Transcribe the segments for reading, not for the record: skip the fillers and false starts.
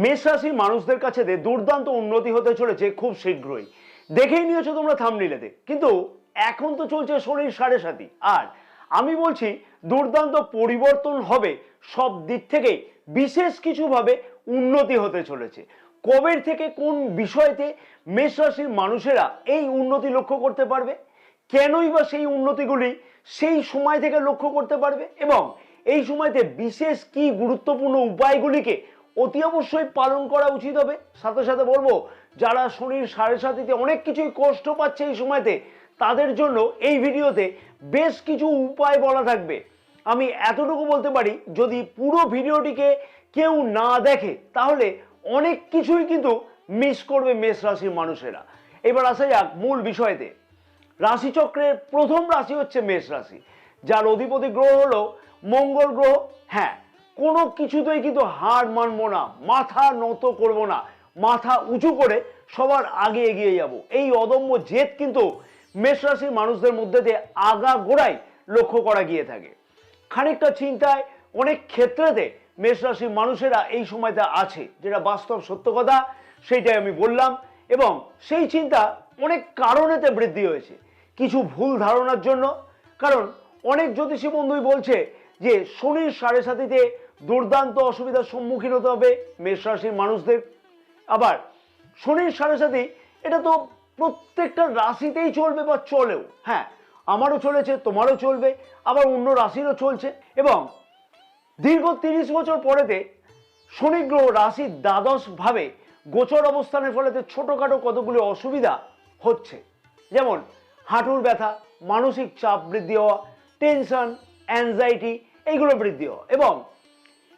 মেষ রাশির মানুষদের কাছে দুর্দান্ত উন্নতি হতে চলেছে খুব শীঘ্রই। দেখেই নিয়েছো তোমরা থাম্বনেইলেতে। কিন্তু এখন তো চলছে শনির সাড়ে সাতি, আর আমি বলছি দুর্দান্ত পরিবর্তন হবে সব দিক থেকে, বিশেষ কিছু ভাবে উন্নতি হতে চলেছে। কবের থেকে কোন বিষয়তে মেষ রাশির মানুষেরা এই উন্নতি লক্ষ্য করতে পারবে, কেনই বা সেই উন্নতিগুলি সেই সময় থেকে লক্ষ্য করতে পারবে, এবং এই সময়তে বিশেষ কি গুরুত্বপূর্ণ উপায়গুলিকে অতি অবশ্যই পালন করা উচিত হবে। সাথে সাথে বলবো যারা শনির সাড়ে সাতিতে অনেক কিছুই কষ্ট পাচ্ছে এই সময়তে, তাদের জন্য এই ভিডিওতে বেশ কিছু উপায় বলা থাকবে। আমি এতটুকু বলতে পারি, যদি পুরো ভিডিওটিকে কেউ না দেখে তাহলে অনেক কিছুই কিন্তু মিস করবে মেষ রাশির মানুষেরা। এবার আসা যাক মূল বিষয়তে। রাশিচক্রের প্রথম রাশি হচ্ছে মেষ রাশি, যার অধিপতি গ্রহ হলো মঙ্গল গ্রহ। হ্যাঁ, কোনো কিছুতেই কিন্তু হার মানবো না, মাথা নত করব না, মাথা উঁচু করে সবার আগে এগিয়ে যাব, এই অদম্য জেদ কিন্তু মেষ রাশির মানুষদের মধ্যে দিয়ে আগা গোড়ায় লক্ষ্য করা গিয়ে থাকে। খানিকটা চিন্তায় অনেক ক্ষেত্রেতে মেষ রাশির মানুষেরা এই সময়টা আছে, যেটা বাস্তব সত্য কথা, সেইটাই আমি বললাম। এবং সেই চিন্তা অনেক কারণেতে বৃদ্ধি হয়েছে, কিছু ভুল ধারণার জন্য। কারণ অনেক জ্যোতিষী বন্ধুই বলছে যে শনির সাড়ে সাতিতে দুর্দান্ত অসুবিধার সম্মুখীন হতে হবে মেষ রাশির মানুষদের। আবার শনির সাড়ে সাতি এটা তো প্রত্যেকটা রাশিতেই চলবে বা চলেও, হ্যাঁ আমারও চলেছে, তোমারও চলবে, আবার অন্য রাশিরও চলছে। এবং দীর্ঘ 30 বছর পরেতে শনি গ্রহ রাশির দ্বাদশ ভাবে গোচর অবস্থানের ফলেতে ছোটখাটো কতগুলি অসুবিধা হচ্ছে, যেমন হাঁটুর ব্যথা, মানসিক চাপ বৃদ্ধি হওয়া, টেনশন, অ্যাংজাইটি এইগুলো বৃদ্ধি হওয়া, এবং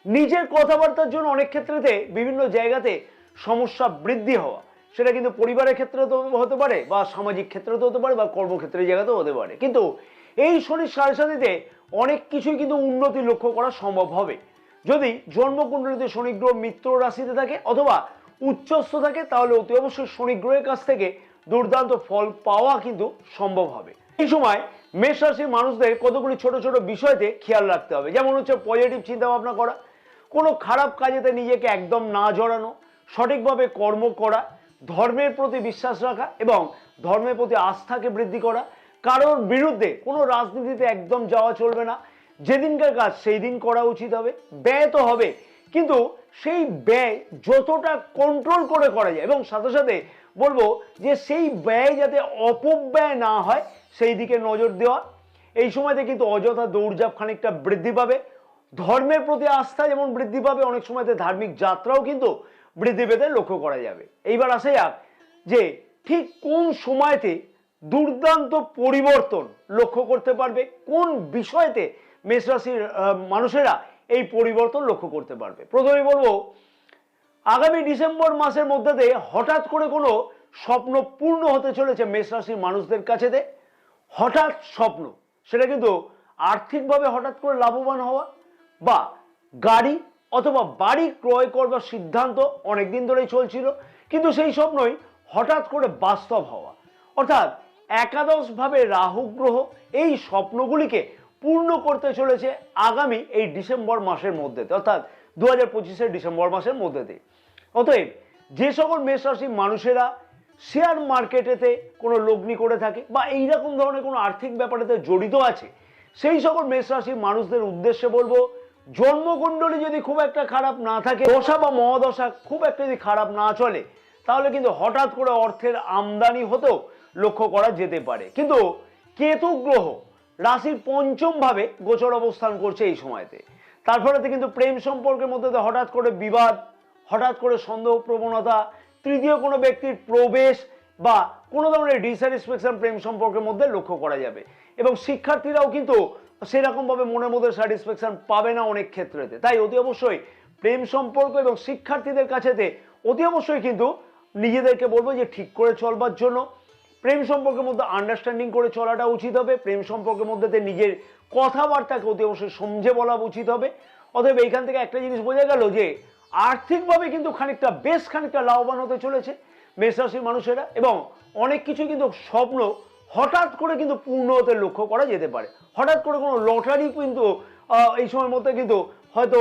নিজের কথাবার্তার জন্য অনেক ক্ষেত্রেতে বিভিন্ন জায়গাতে সমস্যা বৃদ্ধি হওয়া। সেটা কিন্তু পরিবারের ক্ষেত্রে তো হতে পারে, বা সামাজিক ক্ষেত্রে তো হতে পারে, বা কর্মক্ষেত্রের জায়গাতেও হতে পারে। কিন্তু এই শনির সাড়ে সাতিতে অনেক কিছুই কিন্তু উন্নতি লক্ষ্য করা সম্ভব হবে যদি জন্মকুণ্ডলিতে শনি গ্রহ মিত্র রাশিতে থাকে অথবা উচ্চস্থ থাকে। তাহলে অতি অবশ্যই শনি গ্রহের কাছ থেকে দুর্দান্ত ফল পাওয়া কিন্তু সম্ভব হবে। এই সময় মেষ রাশির মানুষদের কতগুলি ছোট ছোট বিষয়তে খেয়াল রাখতে হবে, যেমন হচ্ছে পজিটিভ চিন্তা ভাবনা করা, কোনো খারাপ কাজেতে নিজেকে একদম না জড়ানো, সঠিকভাবে কর্ম করা, ধর্মের প্রতি বিশ্বাস রাখা এবং ধর্মের প্রতি আস্থাকে বৃদ্ধি করা। কারোর বিরুদ্ধে কোনো রাজনীতিতে একদম যাওয়া চলবে না, যেদিনকার কাজ সেই দিন করা উচিত হবে। ব্যয় তো হবে, কিন্তু সেই ব্যয় যতটা কন্ট্রোল করে করা যায়, এবং সাথে সাথে বলবো যে সেই ব্যয় যাতে অপব্যয় না হয় সেই দিকে নজর দেওয়া। এই সময়তে কিন্তু অযথা দৌড়ঝাঁপ খানিকটা বৃদ্ধি পাবে। ধর্মের প্রতি আস্থা যেমন বৃদ্ধি পাবে, অনেক সময়তে ধার্মিক যাত্রাও কিন্তু বৃদ্ধি পেতে লক্ষ্য করা যাবে। এইবার আসা যাক যে ঠিক কোন সময়তে দুর্দান্ত পরিবর্তন লক্ষ্য করতে পারবে, কোন বিষয়তে মেষ রাশির মানুষেরা এই পরিবর্তন লক্ষ্য করতে পারবে। প্রথমে বলবো, আগামী ডিসেম্বর মাসের মধ্যে হঠাৎ করে কোনো স্বপ্ন পূর্ণ হতে চলেছে মেষ রাশির মানুষদের কাছে। হঠাৎ স্বপ্ন, সেটা কিন্তু আর্থিকভাবে হঠাৎ করে লাভবান হওয়া, বা গাড়ি অথবা বাড়ি ক্রয় করবার সিদ্ধান্ত অনেকদিন ধরেই চলছিল, কিন্তু সেই স্বপ্নই হঠাৎ করে বাস্তব হওয়া। অর্থাৎ একাদশ ভাবে রাহু গ্রহ এই স্বপ্নগুলিকে পূর্ণ করতে চলেছে আগামী এই ডিসেম্বর মাসের মধ্যে, অর্থাৎ 2025-এর ডিসেম্বর মাসের মধ্যে। অতএব যে সকল মেষ রাশির মানুষেরা শেয়ার মার্কেটেতে কোনো লগ্নি করে থাকে বা এইরকম ধরনের কোনো আর্থিক ব্যাপারেতে জড়িত আছে, সেই সকল মেষ রাশির মানুষদের উদ্দেশ্যে বলবো, জন্মকুণ্ডলী যদি খুব একটা খারাপ না থাকে, দশা বা মহাদশা খুব একটা যদি খারাপ না চলে, তাহলে কিন্তু হঠাৎ করে অর্থের আমদানি হতেও লক্ষ্য করা যেতে পারে। কিন্তু কেতু গ্রহ রাশির পঞ্চম ভাবে গোচর অবস্থান করছে এই সময়তে, তার ফলে কিন্তু প্রেম সম্পর্কের মধ্যে হঠাৎ করে বিবাদ, হঠাৎ করে সন্দেহ প্রবণতা, তৃতীয় কোনো ব্যক্তির প্রবেশ বা কোনো ধরনের ডিস্যাটিসফ্যাকশন প্রেম সম্পর্কের মধ্যে লক্ষ্য করা যাবে। এবং শিক্ষার্থীরাও কিন্তু সেরকম ভাবে মনের মধ্যে স্যাটিসফ্যাকশন পাবে না অনেক ক্ষেত্রেতে। তাই অতি অবশ্যই প্রেম সম্পর্ক এবং শিক্ষার্থীদের কাছেতে অতি অবশ্যই কিন্তু নিজেদেরকে বলবো যে ঠিক করে চলবার জন্য প্রেম সম্পর্কের মধ্যে আন্ডারস্ট্যান্ডিং করে চলাটা উচিত হবে। প্রেম সম্পর্কের মধ্যে নিজের কথাবার্তাকে অতি অবশ্যই সমঝে বলা উচিত হবে। অতএব এইখান থেকে একটা জিনিস বোঝা গেল যে আর্থিকভাবে কিন্তু বেশ খানিকটা লাভবান হতে চলেছে মেষ রাশির মানুষেরা, এবং অনেক কিছু কিন্তু স্বপ্ন হঠাৎ করে কিন্তু পূর্ণ হতে লক্ষ্য করা যেতে পারে। হঠাৎ করে কোনো লটারি কিন্তু এই সময়ের মধ্যে কিন্তু হয়তো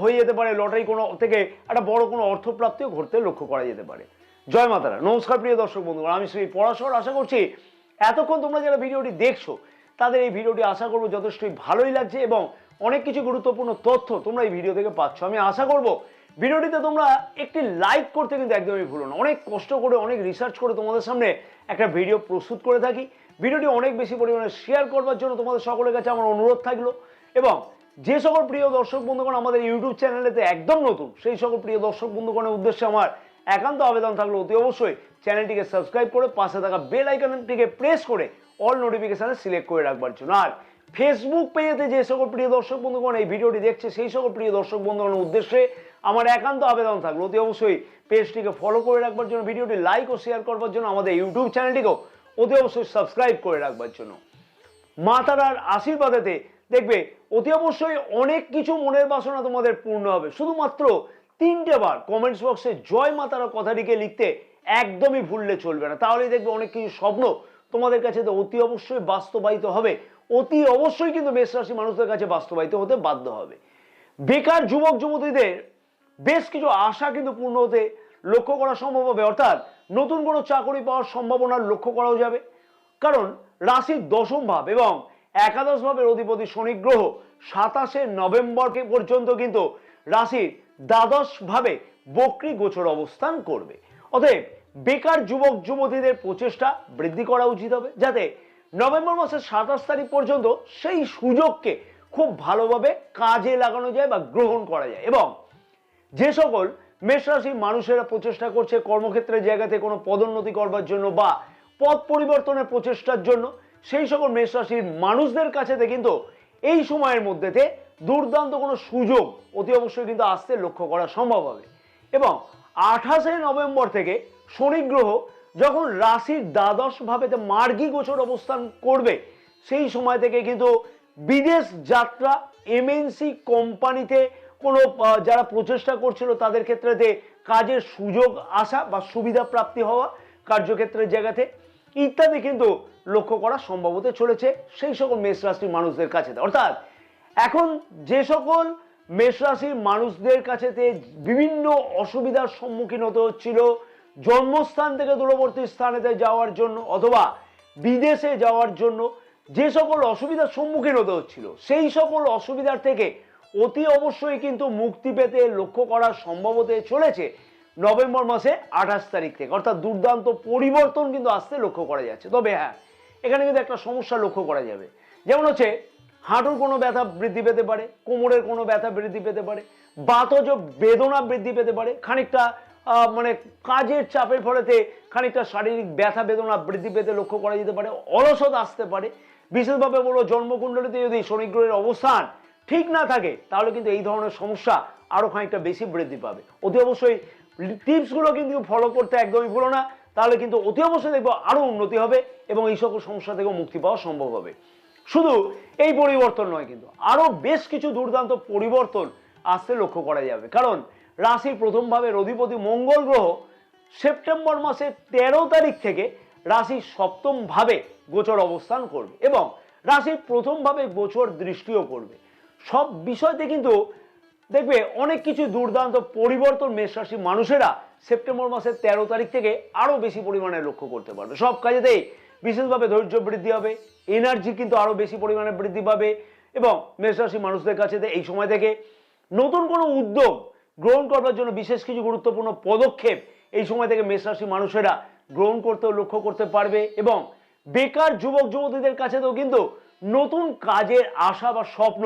হয়ে যেতে পারে লটারি কোনো থেকে একটা বড় কোনো অর্থপ্রাপ্তিও ঘটতে লক্ষ্য করা যেতে পারে। জয় মাতারা। নমস্কার প্রিয় দর্শক বন্ধুগণ, আমি শ্রী পরাশর। আশা করছি এতক্ষণ তোমরা যারা ভিডিওটি দেখছো তাদের এই ভিডিওটি আশা করবো যথেষ্টই ভালোই লাগছে এবং অনেক কিছু গুরুত্বপূর্ণ তথ্য তোমরা এই ভিডিও থেকে পাচ্ছ। আমি আশা করব ভিডিওটিতে তোমরা একটি লাইক করতে কিন্তু একদমই ভুলো না। অনেক কষ্ট করে অনেক রিসার্চ করে তোমাদের সামনে একটা ভিডিও প্রস্তুত করে থাকি। ভিডিওটি অনেক বেশি পরিমাণে শেয়ার করবার জন্য তোমাদের সকলের কাছে আমার অনুরোধ থাকলো এবং যে সকল প্রিয় দর্শক বন্ধুগণ আমাদের ইউটিউব চ্যানেলেতে একদম নতুন সেই সকল প্রিয় দর্শক বন্ধুগণের উদ্দেশ্যে আমার একান্ত আবেদন থাকলো অতি অবশ্যই চ্যানেলটিকে সাবস্ক্রাইব করে পাশে থাকা বেল আইকনটিকে প্রেস করে অল নোটিফিকেশনে সিলেক্ট করে রাখবার জন্য। আর ফেসবুক পেজেতে যে সকল প্রিয় দর্শক বন্ধুগণ এই ভিডিওটি দেখছে সেই সকল প্রিয় দর্শক বন্ধুগণের উদ্দেশ্যে আমার একান্ত আবেদন থাকলো অতি অবশ্যই পেজটিকে ফলো করে রাখবার জন্য, ভিডিওটি লাইক ও শেয়ার করবার জন্য, আমাদের ইউটিউব চ্যানেলটিকেও অতি অবশ্যই সাবস্ক্রাইব করে রাখবার জন্য। মা তারার আশীর্বাদেতে দেখবে অতি অবশ্যই অনেক কিছু মনের বাসনা তোমাদের পূর্ণ হবে। শুধুমাত্র 3টে বার কমেন্টস বক্সে জয় মা তারা কথাটিকে লিখতে একদমই ভুললে চলবে না, তাহলেই দেখবে অনেক কিছু স্বপ্ন তোমাদের কাছে তো অতি অবশ্যই বাস্তবায়িত হবে। অতি অবশ্যই কিন্তু মেষ রাশি মানুষদের কাছে বাস্তবায়িত হতে বাধ্য হবে। বেকার যুবক যুবতীদের বেশ কিছু আশা কিন্তু পূর্ণ হতে লক্ষ্য করা সম্ভব হবে, অর্থাৎ নতুন কোনো চাকরি পাওয়ার সম্ভাবনা লক্ষ্য করাও যাবে। কারণ রাশির দশম ভাব এবং একাদশ ভাবের অধিপতি শনি গ্রহ 27শে নভেম্বর পর্যন্ত কিন্তু রাশির দ্বাদশ ভাবে বক্রী গোচর অবস্থান করবে। অতএব বেকার যুবক যুবতীদের প্রচেষ্টা বৃদ্ধি করা উচিত হবে যাতে নভেম্বর মাসের 27 তারিখ পর্যন্ত সেই সুযোগকে খুব ভালোভাবে কাজে লাগানো যায় বা গ্রহণ করা যায়। এবং যে সকল মেষ রাশির মানুষেরা প্রচেষ্টা করছে কর্মক্ষেত্রের জায়গাতে কোনো পদোন্নতি করবার জন্য বা পদ পরিবর্তনের প্রচেষ্টার জন্য, সেই সকল মেষ রাশির মানুষদের কাছে কিন্তু এই সময়ের মধ্যেতে দুর্দান্ত কোনো সুযোগ অতি অবশ্যই কিন্তু আসতে লক্ষ্য করা সম্ভব হবে। এবং 28শে নভেম্বর থেকে শনি গ্রহ যখন রাশির দ্বাদশ ভাবেতে মার্গী গোচর অবস্থান করবে সেই সময় থেকে কিন্তু বিদেশ যাত্রা, এমএনসি কোম্পানিতে কোনো যারা প্রচেষ্টা করছিল তাদের ক্ষেত্রে কাজের সুযোগ আসা বা সুবিধা প্রাপ্তি হওয়া কার্যক্ষেত্রের জায়গাতে ইত্যাদি কিন্তু লক্ষ্য করা সম্ভব হতে চলেছে সেই সকল মেষ রাশির মানুষদের কাছে। অর্থাৎ এখন যে সকল মেষ রাশির মানুষদের কাছে বিভিন্ন অসুবিধার সম্মুখীন হতে হচ্ছিল জন্মস্থান থেকে দূরবর্তী স্থানেতে যাওয়ার জন্য অথবা বিদেশে যাওয়ার জন্য, যে সকল অসুবিধার সম্মুখীন হতে হচ্ছিল সেই সকল অসুবিধার থেকে অতি অবশ্যই কিন্তু মুক্তি পেতে লক্ষ্য করা সম্ভব হতে চলেছে নভেম্বর মাসে 28 তারিখ থেকে। অর্থাৎ দুর্দান্ত পরিবর্তন কিন্তু আসতে লক্ষ্য করা যাচ্ছে। তবে হ্যাঁ, এখানে কিন্তু একটা সমস্যা লক্ষ্য করা যাবে, যেমন হচ্ছে হাঁটুর কোনো ব্যথা বৃদ্ধি পেতে পারে, কোমরের কোনো ব্যথা বৃদ্ধি পেতে পারে, বাতজ বেদনা বৃদ্ধি পেতে পারে, খানিকটা মানে কাজের চাপের ফলেতে খানিকটা শারীরিক ব্যথা বেদনা বৃদ্ধি পেতে লক্ষ্য করা যেতে পারে, অলসতা আসতে পারে। বিশেষভাবে বলবো জন্মকুণ্ডলিতে যদি শনি গ্রহের অবস্থান ঠিক না থাকে তাহলে কিন্তু এই ধরনের সমস্যা আরো খানিকটা বেশি বৃদ্ধি পাবে। অতি অবশ্যই টিপসগুলো কিন্তু ফলো করতে একদমই ভুলো না, তাহলে কিন্তু অতি অবশ্যই দেখবো আরো উন্নতি হবে এবং এই সকল সমস্যা থেকেও মুক্তি পাওয়া সম্ভব হবে। শুধু এই পরিবর্তন নয়, কিন্তু আরো বেশ কিছু দুর্দান্ত পরিবর্তন আসতে লক্ষ্য করা যাবে। কারণ রাশির প্রথম ভাবের অধিপতি মঙ্গল গ্রহ সেপ্টেম্বর মাসের 13 তারিখ থেকে রাশির সপ্তম ভাবে গোচর অবস্থান করবে এবং রাশির প্রথম ভাবে গোচর দৃষ্টিও করবে। সব বিষয়তে কিন্তু দেখবে অনেক কিছু দুর্দান্ত পরিবর্তন মেষ রাশির মানুষেরা সেপ্টেম্বর মাসের 13 তারিখ থেকে আরো বেশি পরিমাণে লক্ষ্য করতে পারবে। সব কাজেতেই বিশেষভাবে ধৈর্য বৃদ্ধি হবে, এনার্জি কিন্তু আরো বেশি পরিমাণে বৃদ্ধি পাবে এবং মেষ রাশির মানুষদের কাছে এই সময় থেকে নতুন কোনো উদ্যোগ গ্রহণ করবার জন্য বিশেষ কিছু গুরুত্বপূর্ণ পদক্ষেপ এই সময় থেকে মেষ রাশির মানুষেরা গ্রহণ করতে লক্ষ্য করতে পারবে। এবং বেকার যুবক যুবতীদের কাছেও কিন্তু নতুন কাজের আশা বা স্বপ্ন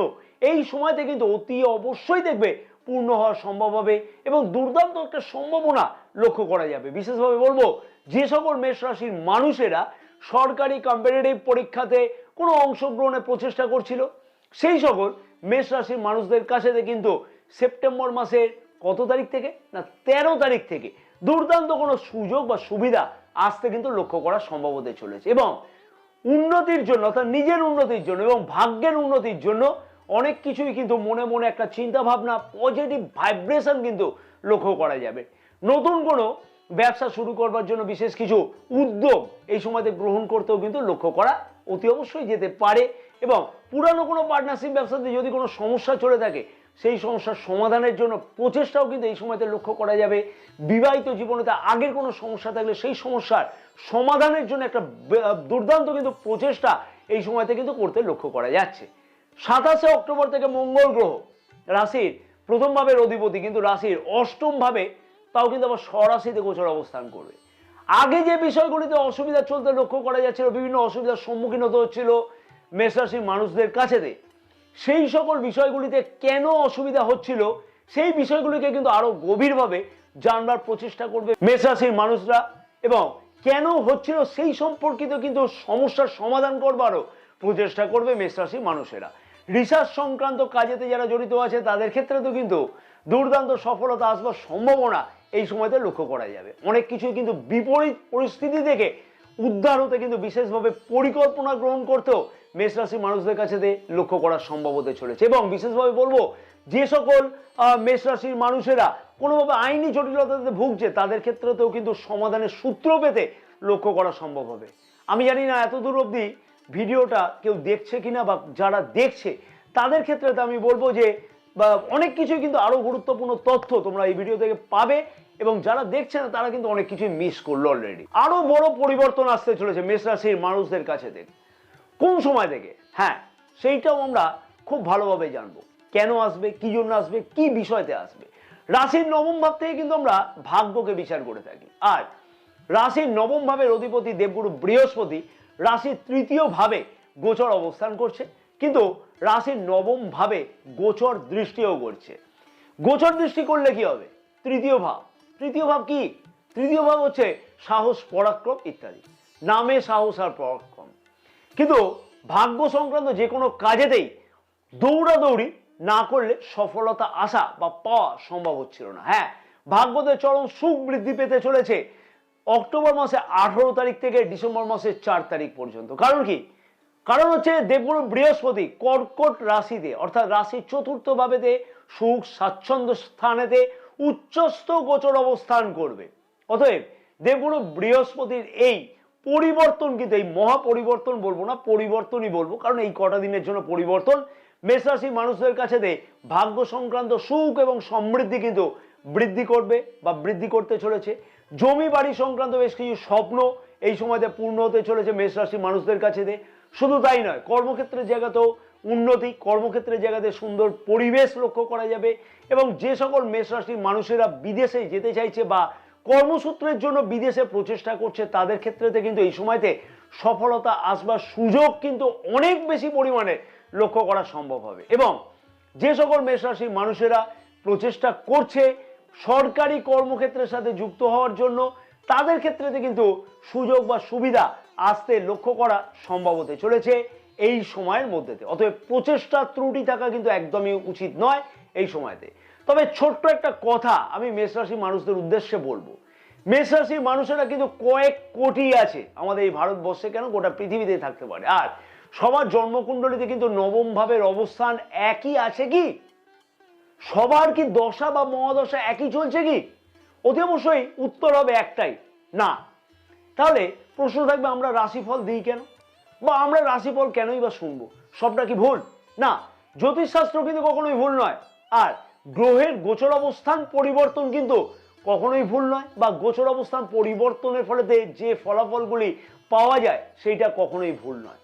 এই সময়তে কিন্তু অতি অবশ্যই দেখবে পূর্ণ হওয়া সম্ভব হবে এবং দুর্দান্ত একটা সম্ভাবনা লক্ষ্য করা যাবে। বিশেষভাবে বলবো যে সকল মেষ রাশির মানুষেরা সরকারি কম্পিটিটিভ পরীক্ষাতে কোনো অংশগ্রহণের প্রচেষ্টা করছিল সেই সকল মেষ রাশির মানুষদের কাছে কিন্তু সেপ্টেম্বর মাসের কত তারিখ থেকে না 13 তারিখ থেকে দুর্দান্ত কোনো সুযোগ বা সুবিধা আসতে কিন্তু লক্ষ্য করা সম্ভব হতে চলেছে। এবং উন্নতির জন্য অর্থাৎ নিজের উন্নতির জন্য এবং ভাগ্যের উন্নতির জন্য অনেক কিছুই কিন্তু মনে মনে একটা চিন্তা ভাবনা পজিটিভ ভাইব্রেশন কিন্তু লক্ষ্য করা যাবে। নতুন কোনো ব্যবসা শুরু করবার জন্য বিশেষ কিছু উদ্যোগ এই সময়তে গ্রহণ করতেও কিন্তু লক্ষ্য করা অতি অবশ্যই যেতে পারে এবং পুরানো কোনো পার্টনারশিপ ব্যবসাতে যদি কোনো সমস্যা চলে থাকে সেই সমস্যার সমাধানের জন্য প্রচেষ্টাও কিন্তু এই সময়তে লক্ষ্য করা যাবে। বিবাহিত জীবনেতে আগের কোনো সমস্যা থাকলে সেই সমস্যার সমাধানের জন্য একটা দুর্দান্ত কিন্তু প্রচেষ্টা এই সময়তে কিন্তু করতে লক্ষ্য করা যাচ্ছে। 27 অক্টোবর থেকে মঙ্গল গ্রহ রাশির প্রথম ভাবের অধিপতি কিন্তু রাশির অষ্টম ভাবে, তাও কিন্তু আবার স্বরাশিতে গোচর অবস্থান করবে। আগে যে বিষয়গুলিতে অসুবিধা চলতে লক্ষ্য করা যাচ্ছিল, বিভিন্ন অসুবিধার সম্মুখীন হতে হচ্ছিল মেষ রাশির মানুষদের কাছেতে, সেই সকল বিষয়গুলিতে কেন অসুবিধা হচ্ছিল সেই বিষয়গুলিকে কিন্তু আরো গভীরভাবে জানবার প্রচেষ্টা করবে মেষ রাশির মানুষরা, এবং কেন হচ্ছিল সেই সম্পর্কিত কিন্তু সমস্যার সমাধান করবারও প্রচেষ্টা করবে মেষ রাশির মানুষেরা। রিসার্চ সংক্রান্ত কাজেতে যারা জড়িত আছে তাদের ক্ষেত্রে তো কিন্তু দুর্দান্ত সফলতা আসবার সম্ভাবনা এই সময়তে লক্ষ্য করা যাবে। অনেক কিছুই কিন্তু বিপরীত পরিস্থিতি থেকে উদ্ধার হতে কিন্তু বিশেষভাবে পরিকল্পনা গ্রহণ করতেও মেষ রাশির মানুষদের কাছে লক্ষ্য করা সম্ভব হতে চলেছে। এবং বিশেষভাবে বলবো, যে সকল মেষ রাশির মানুষেরা কোনোভাবে আইনি জটিলতাতে ভুগছে তাদের ক্ষেত্রেতেও কিন্তু সমাধানের সূত্র পেতে লক্ষ্য করা সম্ভব হবে। আমি জানি না এতদূর অবধি ভিডিওটা কেউ দেখছে কিনা, বা যারা দেখছে তাদের ক্ষেত্রে তো আমি বলবো যে অনেক কিছুই কিন্তু আরো গুরুত্বপূর্ণ তথ্য তোমরা এই ভিডিও থেকে পাবে, এবং যারা দেখছে না তারা কিন্তু অনেক কিছুই মিস করলো অলরেডি। আরো বড় পরিবর্তন আসতে চলেছে মেষ রাশির মানুষদের কাছে থেকে। কোন সময় থেকে? হ্যাঁ, সেইটাও আমরা খুব ভালোভাবে জানবো। কেন আসবে, কি জন্য আসবে, কি বিষয়তে আসবে। রাশির নবম ভাব থেকে কিন্তু আমরা ভাগ্যকে বিচার করে থাকি, আর রাশির নবম ভাবের অধিপতি দেবগুরু বৃহস্পতি রাশির তৃতীয় ভাবে গোচর অবস্থান করছে, কিন্তু রাশির নবম ভাবে গোচর দৃষ্টিও করছে। গোচর দৃষ্টি করলে কি হবে? তৃতীয় ভাব। তৃতীয় ভাব কি? তৃতীয় ভাব হচ্ছে সাহস, পরাক্রম ইত্যাদি। নামে সাহস আর পরাক্রম, কিন্তু ভাগ্য সংক্রান্ত যে কোনো কাজেতেই দৌড়াদৌড়ি না করলে সফলতা আসা বা পাওয়া সম্ভব হচ্ছিল না। হ্যাঁ, ভাগ্যতে চরম সুখ বৃদ্ধি পেতে চলেছে অক্টোবর মাসে 18 তারিখ থেকে ডিসেম্বর মাসের 4 তারিখ পর্যন্ত। কারণ কি? কারণ হচ্ছে দেবগুরু বৃহস্পতি কর্কট রাশিতে, অর্থাৎ রাশির চতুর্থ ভাবেতে সুখ স্বাচ্ছন্দ্য স্থানেতে উচ্চস্থ গোচর অবস্থান করবে। অতএব দেবগুরু বৃহস্পতির এই পরিবর্তন কিন্তু, এই মহা পরিবর্তন বলবো না, পরিবর্তনই বলবো, কারণ এই কটা দিনের জন্য পরিবর্তন মেষ রাশির মানুষদের কাছে ভাগ্য সংক্রান্ত সুখ এবং সমৃদ্ধি কিন্তু বৃদ্ধি করবে বা বৃদ্ধি করতে চলেছে। জমি বাড়ি সংক্রান্ত বেশ কিছু স্বপ্ন এই সময়তে পূর্ণ হতে চলেছে মেষ রাশির মানুষদের কাছে। শুধু তাই নয়, কর্মক্ষেত্রের জায়গাতেও উন্নতি, কর্মক্ষেত্রের জায়গাতে সুন্দর পরিবেশ লক্ষ্য করা যাবে। এবং যে সকল মেষ রাশির মানুষেরা বিদেশে যেতে চাইছে বা কর্মসূত্রের জন্য বিদেশে প্রচেষ্টা করছে তাদের ক্ষেত্রে কিন্তু এই সময়তে সফলতা আসবার সুযোগ কিন্তু অনেক বেশি পরিমাণে লক্ষ্য করা সম্ভব হবে। এবং যে সকল মেষ রাশির মানুষেরা প্রচেষ্টা করছে সরকারি কর্মক্ষেত্রের সাথে যুক্ত হওয়ার জন্য, তাদের ক্ষেত্রে কিন্তু সুযোগ বা সুবিধা আসতে লক্ষ্য করা সম্ভব হতে চলেছে এই সময়ের মধ্যেতে। অতএব প্রচেষ্টা ত্রুটি থাকা কিন্তু একদমই উচিত নয় এই সময়তে। তবে ছোট্ট একটা কথা আমি মেষ রাশির মানুষদের উদ্দেশ্যে বলবো, মেষ রাশির মানুষেরা কিন্তু কয়েক কোটি আছে আমাদের এই ভারতবর্ষে, কেন গোটা পৃথিবীতে থাকতে পারে, আর সবার জন্মকুণ্ডলিতে কিন্তু নবম ভাবের অবস্থান একই আছে কি? সবার কি দশা বা মহাদশা একই চলছে কি? অতি অবশ্যই উত্তর হবে একটাই, না। তাহলে প্রশ্ন থাকবে, আমরা রাশিফল দিই কেন, বা আমরা রাশিফল কেনই বা শুনবো? সবটা কি ভুল? না, জ্যোতিষশাস্ত্র কিন্তু কখনোই ভুল নয়, আর গ্রহের গোচর অবস্থান পরিবর্তন কিন্তু কখনোই ভুল নয়, বা গোচর অবস্থান পরিবর্তনের ফলে যে ফলাফলগুলি পাওয়া যায় সেইটা কখনোই ভুল নয়।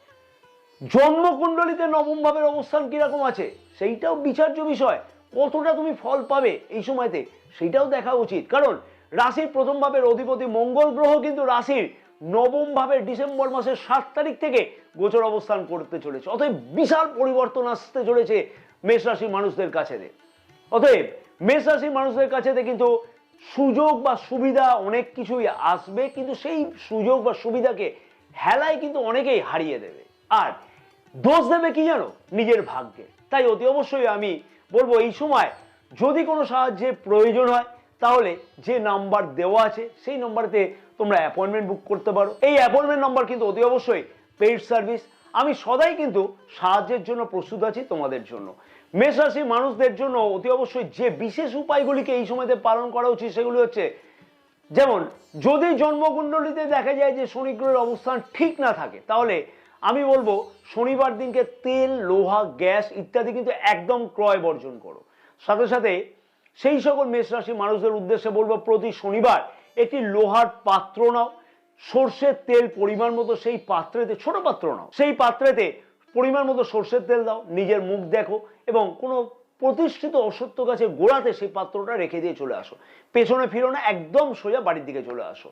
জন্মকুণ্ডলিতে নবম ভাবের অবস্থান কিরকম আছে সেইটাও বিচার্য বিষয়। কতটা তুমি ফল পাবে এই সময়তে সেটাও দেখা উচিত, কারণ রাশির প্রথম ভাবের অধিপতি মঙ্গল গ্রহ কিন্তু রাশির নবম ভাবের ডিসেম্বর মাসের 7 তারিখ থেকে গোচর অবস্থান করতে চলেছে। অতএব বিশাল পরিবর্তন আসতে চলেছে মেষ রাশির মানুষদের কাছে। অতএব মেষ রাশির মানুষদের কাছে কিন্তু সুযোগ বা সুবিধা অনেক কিছুই আসবে, কিন্তু সেই সুযোগ বা সুবিধাকে হেলায় কিন্তু অনেকেই হারিয়ে দেবে, আর দোষ দেবে কি জানো? নিজের ভাগ্যে। তাই অতি অবশ্যই আমি বলবো, এই সময় যদি কোনো সাহায্যের প্রয়োজন হয় তাহলে যে নাম্বার দেওয়া আছে সেই নাম্বারেতে তোমরা অ্যাপয়েন্টমেন্ট বুক করতে পারো। এই অ্যাপয়েন্টমেন্ট নাম্বার কিন্তু অতি অবশ্যই পেইড সার্ভিস। আমি সদাই কিন্তু সাহায্যের জন্য প্রস্তুত আছি তোমাদের জন্য। মেষ রাশির মানুষদের জন্য অতি অবশ্যই যে বিশেষ উপায়গুলিকে এই সময়তে পালন করা উচিত সেগুলি হচ্ছে, যেমন যদি জন্মকুণ্ডলিতে দেখা যায় যে শনি গ্রহের অবস্থান ঠিক না থাকে, তাহলে আমি বলবো শনিবার দিনকে তেল, লোহা, গ্যাস ইত্যাদি কিন্তু একদম ক্রয় বর্জন করো। সাথে সাথে সেই সকল মেষ রাশির মানুষদের উদ্দেশ্যে বলবো, প্রতি শনিবার একটি লোহার পাত্র নাও, সর্ষের তেল পরিমাণ মতো সেই পাত্রেতে, ছোট পাত্র নাও, সেই পাত্রেতে পরিমাণ মতো সর্ষের তেল দাও, নিজের মুখ দেখো এবং কোনো প্রতিষ্ঠিত অশ্বত্থ গাছের গোড়াতে সেই পাত্রটা রেখে দিয়ে চলে আসো। পেছনে ফিরো না, একদম সোজা বাড়ির দিকে চলে আসো।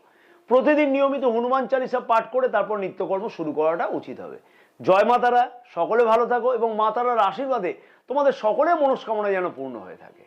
প্রতিদিন নিয়মিত হনুমান চালিসা পাঠ করে তারপর নিত্যকর্ম শুরু করাটা উচিত হবে। জয় মা তারা, সকলে ভালো থাকো এবং মা তারার আশীর্বাদে তোমাদের সকলের মনস্কামনা যেন পূর্ণ হয়ে থাকে।